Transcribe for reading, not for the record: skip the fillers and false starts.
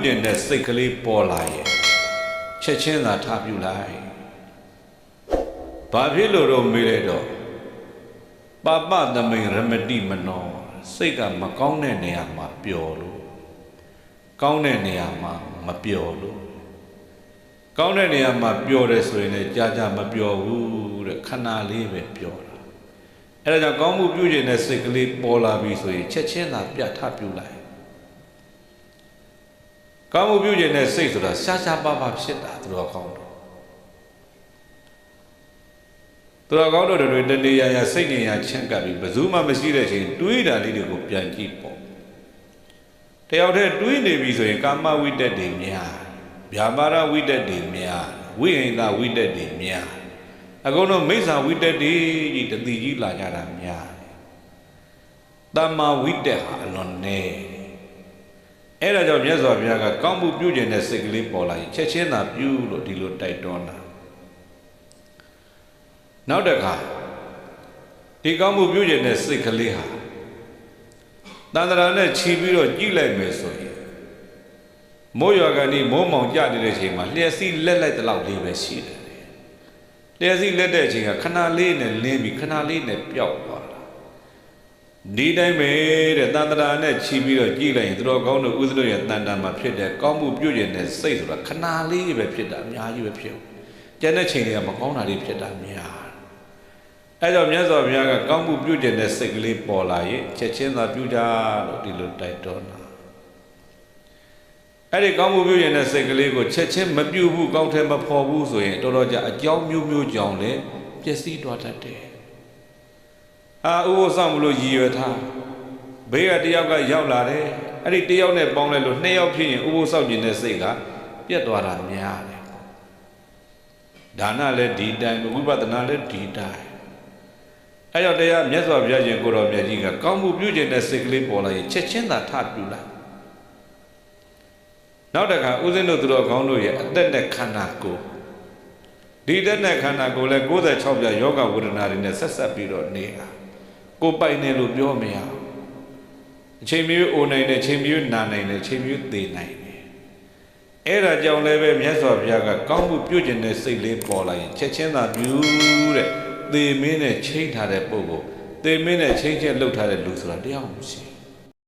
ကျင်တဲ့စိတ်ကလေးပေါ်လာရဲ့ချက်ချင်းသာထားပြုလိုက်ဘာဖြစ်လို့တော့မေးလိုက်တော့ပပသမိန်ရမတိမနောစိတ်ကမကောင်းတဲ့နေရာမှာပျော်လို့ကောင်းတဲ့နေရာမှာမပျော်လို့ကောင်းတဲ့နေရာမှာပျော်တယ်ဆိုရင်လည်းကြာမပျော်ဘူးတဲ့ခဏလေးပဲပျော်တာအဲဒါကြောင့်ကောင်းမှုပြုကျင်တဲ့စိတ်ကလေးပေါ်လာပြီဆိုရင်ချက်ချင်းသာပြတ်ထပြုလိုက်ကောင်းမှုပြုကျင်တဲ့စိတ်ဆိုတာရှားပါးဖြစ်တာသူတော်ကောင်းတို့သူတော်ကောင်းတို့တွေတဏှာရာစိတ်ဉာဏ်ချင့်ကပ်ပြီးဘယ်သူမှမရှိတဲ့ချိန်တွေးတာလေးတွေကိုပြန်ကြည့်ပေါ့တယောက်တည်းတွေးနေပြီဆိုရင်ကာမဝိတ္တတွေများဗျာပါဒဝိတ္တတွေများဝိဟိန္ဒဝိတ္တတွေများအကုန်လုံးမိစ္ဆာဝိတ္တတွေကြီးတတိကြီးလာကြတာများတမ္မာဝိတ္တဟာအလွန်နေအဲ့ဒါကြောင့်မြတ်စွာဘုရားကကောင်းမှုပြုကျင်တဲ့စိတ်ကလေးပေါ်လာရင်ချက်ချင်းသာပြုလို့ဒီလိုတိုက်တွန်းတာနောက်တစ်ခါဒီကောင်းမှုပြုကျင်တဲ့စိတ်ကလေးဟာတန်တရာနဲ့ခြီးပြီးတော့ကြည့်လိုက်မယ်ဆိုရင်မိုးရွာကနေမိုးမောင်ကျနေတဲ့ချိန်မှာလျှက်စီးလက်လိုက်တလောက်လေးပဲရှိတယ်လျှက်စီးလက်တဲ့အချိန်ကခဏလေးနဲ့လင်းပြီးခဏလေးနဲ့ပျောက်သွားတာဒီတိုင်းပဲတဲ့တန်တရာနဲ့ခြီးပြီးတော့ကြည့်လိုက်ရင်သူတော်ကောင်းတို့ဥစ္စတို့ရဲ့တန်တန်မှာဖြစ်တဲ့ကောင်းမှုပြုကျင်တဲ့စိတ်ဆိုတာခဏလေးပဲဖြစ်တာအများကြီးပဲဖြစ်ကျန်တဲ့ချိန်တွေကမကောင်းတာတွေဖြစ်တာများအဲကြောင့်မြတ်စွာဘုရားကကောင်းမှုပြုကျင်တဲ့စိတ်ကလေးပေါ်လာရင်ချက်ချင်းသာပြုကြလို့ဒီလိုတိုက်တွန်းတာအဲ့ဒီကောင်းမှုပြုကျင်တဲ့စိတ်ကလေးကိုချက်ချင်းမပြုဘူးကောင်းထဲမဖော်ဘူးဆိုရင်တော်တော်ကြာအကြောင်းမျိုးကြောင့်လည်းပျက်စီးသွားတတ်တယ်ဥပုသ်ဆောင်မလို့ရည်ရွယ်ထားဘေးကတယောက်ကရောက်လာတယ်အဲ့ဒီတယောက်နဲ့ပေါင်းလိုက်လို့နှစ်ယောက်ဖြစ်ရင်ဥပုသ်ဆောင်ခြင်းတဲ့စိတ်ကပြတ်သွားတာများတယ်ဒါနလည်းဒီတိုင်းဝိပဿနာလည်းဒီတိုင်းအဲ့တော့တရားမြတ်စွာဘုရားရှင်ကိုတော်မြတ်ကြီးကကောင်းမှုပြုကျင်တဲ့စိတ်ကလေးပေါ်လာရင်ချက်ချင်းသာထပြုလိုက်နောက်တစ်ခါဦးဇင်းတို့သူတော်ကောင်းတို့ရဲ့အသက်နဲ့ခန္ဓာကိုယ်ဒီအသက်နဲ့ခန္ဓာကိုယ်လည်း96ပြယောဂဝေဒနာတွေနဲ့ဆက်ဆက်ပြီးတော့နေတာကိုပိုင်နေလို့ပြောမရအချိန်မျိုးအိုနိုင်တယ်အချိန်မျိုးနာနိုင်တယ်အချိန်မျိုးသေနိုင်တယ်အဲ့ဒါကြောင့်လည်းပဲမြတ်စွာဘုရားကကောင်းမှုပြုကျင်တဲ့စိတ်လေးပေါ်လာရင်ချက်ချင်းသာပြုတဲ့သေမင်းနဲ့ချိန်ထားတဲ့ပုဂ္ဂိုလ်သေမင်းနဲ့ချိန်ချက်လှုပ်ထားတဲ့လူဆိုတာတရားမရှိ